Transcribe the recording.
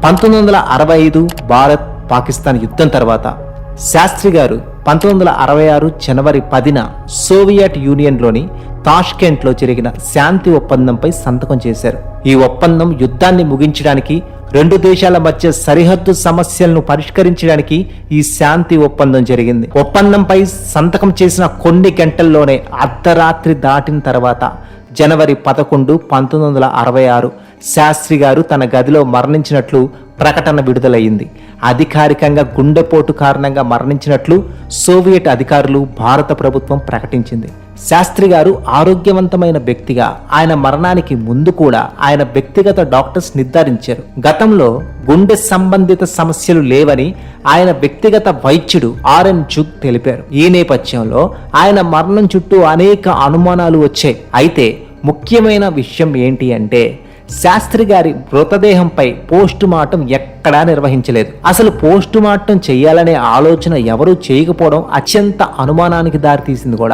1965 భారత్ పాకిస్తాన్ యుద్ధం తర్వాత శాస్త్రి గారు 1966 జనవరి 10న సోవియట్ యూనియన్లోని తాష్కెంట్లో జరిగిన శాంతి ఒప్పందంపై సంతకం చేశారు. ఈ ఒప్పందం యుద్ధాన్ని ముగించడానికి, రెండు దేశాల మధ్య సరిహద్దు సమస్యలను పరిష్కరించడానికి ఈ శాంతి ఒప్పందం జరిగింది. ఒప్పందంపై సంతకం చేసిన కొన్ని గంటల్లోనే అర్ధరాత్రి దాటిన తర్వాత జనవరి 11, 1966 శాస్త్రి గారు తన గదిలో మరణించినట్లు ప్రకటన విడుదలయ్యింది. అధికారికంగా గుండెపోటు కారణంగా మరణించినట్లు సోవియట్ అధికారులు, భారత ప్రభుత్వం ప్రకటించింది. శాస్త్రి గారు ఆరోగ్యవంతమైన వ్యక్తిగా ఆయన మరణానికి ముందు కూడా ఆయన వ్యక్తిగత డాక్టర్స్ నిర్ధారించారు. గతంలో గుండె సంబంధిత సమస్యలు లేవని ఆయన వ్యక్తిగత వైద్యుడు ఆర్ఎన్ జుగ్ తెలిపారు. ఈ నేపథ్యంలో ఆయన మరణం చుట్టూ అనేక అనుమానాలు వచ్చాయి. అయితే ముఖ్యమైన విషయం ఏంటి అంటే శాస్త్రి గారి మృతదేహంపై పోస్ట్ మార్టం ఎక్కడా నిర్వహించలేదు. అసలు పోస్ట్ మార్టం చేయాలనే ఆలోచన ఎవరూ చేయకపోవడం అత్యంత అనుమానానికి దారితీసింది కూడా.